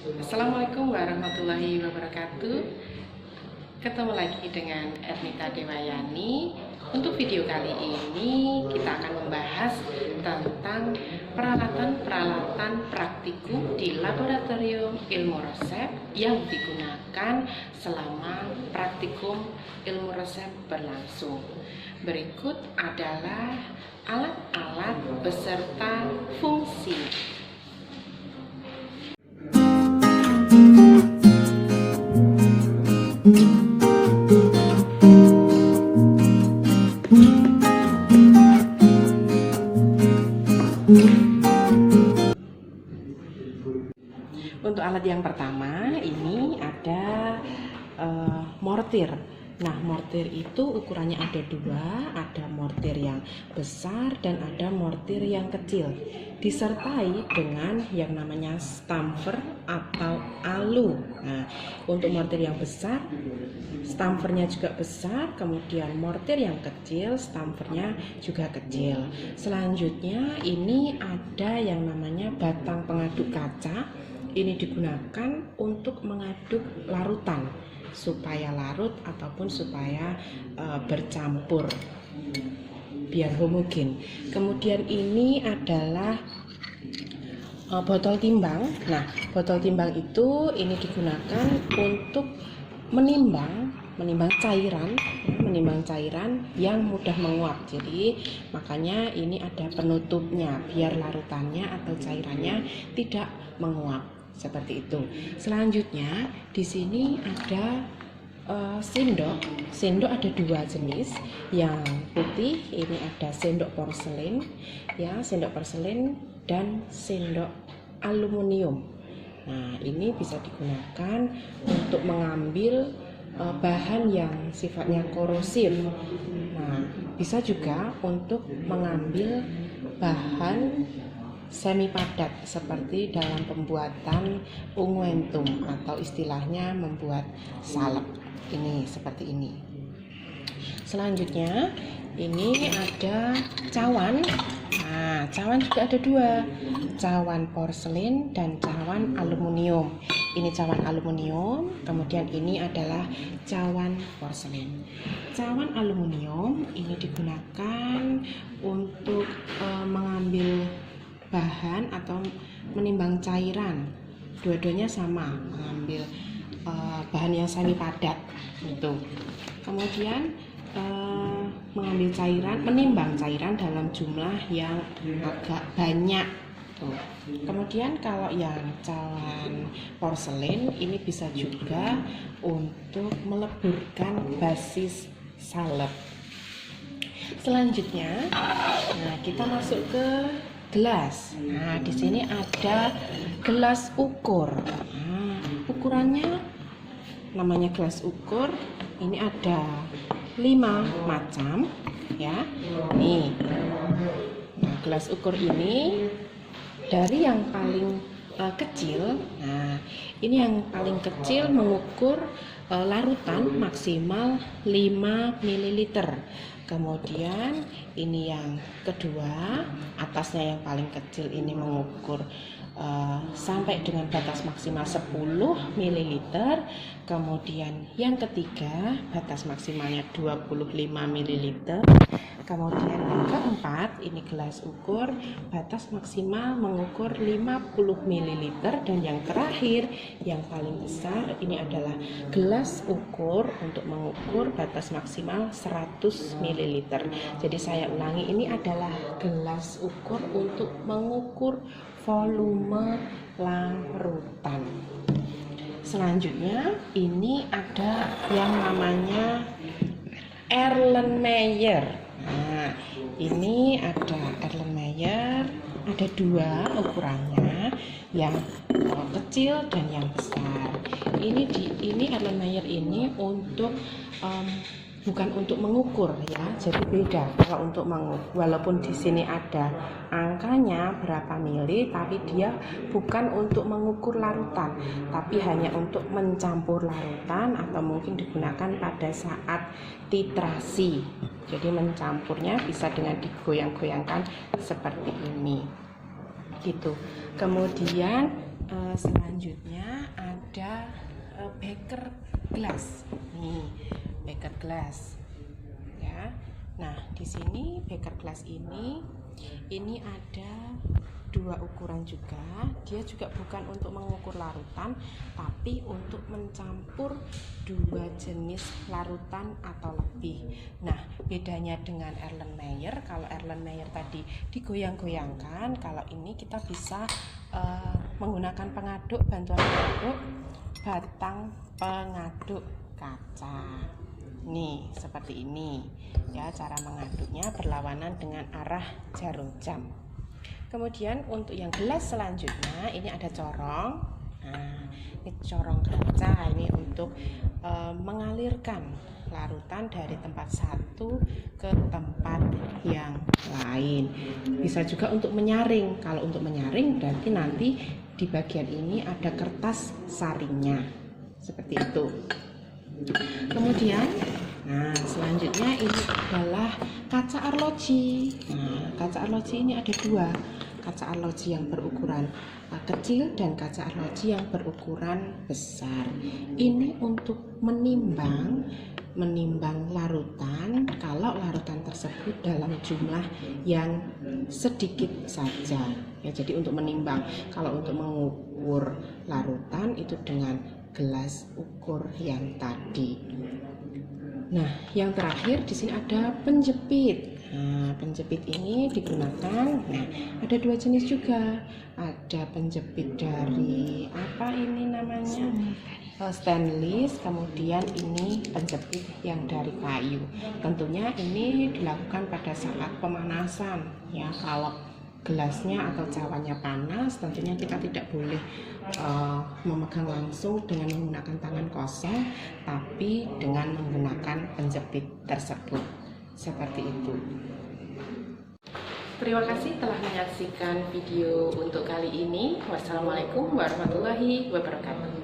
Assalamualaikum warahmatullahi wabarakatuh. Ketemu lagi dengan Ernita Dewayani. Untuk video kali ini kita akan membahas tentang peralatan-peralatan praktikum di laboratorium ilmu resep yang digunakan selama praktikum ilmu resep berlangsung. Berikut adalah alat-alat beserta fungsi. Untuk alat yang pertama ini ada mortir. Nah, mortir itu ukurannya ada dua, ada mortir yang besar dan ada mortir yang kecil, disertai dengan yang namanya stamper atau alu. Nah, untuk mortir yang besar, stampernya juga besar, kemudian mortir yang kecil, stampernya juga kecil. Selanjutnya ini ada yang namanya batang pengaduk kaca. Ini digunakan untuk mengaduk larutan supaya larut ataupun supaya bercampur biar homogen. Kemudian ini adalah botol timbang. Nah, botol timbang itu ini digunakan untuk menimbang cairan yang mudah menguap. Jadi makanya ini ada penutupnya biar larutannya atau cairannya tidak menguap. Seperti itu. Selanjutnya di sini ada sendok. Sendok ada dua jenis. Yang putih ini ada sendok porselin, ya, sendok porselin dan sendok aluminium. Nah, ini bisa digunakan untuk mengambil bahan yang sifatnya korosif. Nah, bisa juga untuk mengambil bahan semi padat seperti dalam pembuatan unguentum atau istilahnya membuat salep. Ini seperti ini. Selanjutnya ini ada cawan. Nah, cawan juga ada dua, cawan porselin dan cawan aluminium. Ini cawan aluminium, kemudian ini adalah cawan porselin. Cawan aluminium ini digunakan untuk mengambil bahan atau menimbang cairan. Dua-duanya sama, mengambil bahan yang semi padat itu. Kemudian mengambil cairan, menimbang cairan dalam jumlah yang agak banyak tuh. Kemudian kalau yang cawan porselin ini bisa juga untuk meleburkan basis salep. Selanjutnya, nah kita masuk ke gelas. Nah, di sini ada gelas ukur. Nah, ukurannya namanya gelas ukur. Ini ada 5 macam, ya. Nih. Nah, gelas ukur ini dari yang paling kecil. Nah, ini yang paling kecil mengukur larutan maksimal 5 ml. Kemudian ini yang kedua, atasnya yang paling kecil ini mengukur sampai dengan batas maksimal 10 ml. Kemudian yang ketiga batas maksimalnya 25 ml. Kemudian yang keempat ini gelas ukur batas maksimal mengukur 50 ml. Dan yang terakhir yang paling besar ini adalah gelas ukur untuk mengukur batas maksimal 100 ml. Jadi saya ulangi, ini adalah gelas ukur untuk mengukur volume larutan. Selanjutnya ini ada yang namanya Erlenmeyer. Nah, ini ada Erlenmeyer, ada dua ukurannya, yang kecil dan yang besar. Ini Erlenmeyer ini untuk bukan untuk mengukur, ya, jadi beda. Kalau untuk mengukur, walaupun di sini ada angkanya berapa mili, tapi dia bukan untuk mengukur larutan, tapi hanya untuk mencampur larutan atau mungkin digunakan pada saat titrasi. Jadi mencampurnya bisa dengan digoyang-goyangkan seperti ini, gitu. Kemudian selanjutnya ada beaker glass. Nih, beaker glass. Ya. Nah, di sini beaker glass ini ada dua ukuran juga. Dia juga bukan untuk mengukur larutan, tapi untuk mencampur dua jenis larutan atau lebih. Nah, bedanya dengan Erlenmeyer, kalau Erlenmeyer tadi digoyang-goyangkan, kalau ini kita bisa menggunakan pengaduk, bantuan pengaduk, batang pengaduk kaca. Nih, seperti ini. Ya, cara mengaduknya berlawanan dengan arah jarum jam. Kemudian untuk yang gelas selanjutnya ini ada corong. Nah, ini corong kaca, ini untuk mengalirkan larutan dari tempat satu ke tempat yang lain. Bisa juga untuk menyaring. Kalau untuk menyaring berarti nanti di bagian ini ada kertas saringnya. Seperti itu. Kemudian selanjutnya ini adalah kaca arloji. Nah, kaca arloji ini ada dua, kaca arloji yang berukuran kecil dan kaca arloji yang berukuran besar. Ini untuk menimbang larutan kalau larutan tersebut dalam jumlah yang sedikit saja. Ya, jadi untuk menimbang. Kalau untuk mengukur larutan itu dengan gelas ukur yang tadi. Nah, yang terakhir di sini ada penjepit. Nah, penjepit ini digunakan. Nah, ada dua jenis juga. Ada penjepit dari apa ini namanya? Stainless. Kemudian ini penjepit yang dari kayu. Tentunya ini dilakukan pada saat pemanasan. Ya, kalau gelasnya atau cawannya panas, tentunya kita tidak boleh memegang langsung dengan menggunakan tangan kosong, tapi dengan menggunakan penjepit tersebut. Seperti itu. Terima kasih telah menyaksikan video untuk kali ini. Wassalamualaikum warahmatullahi wabarakatuh.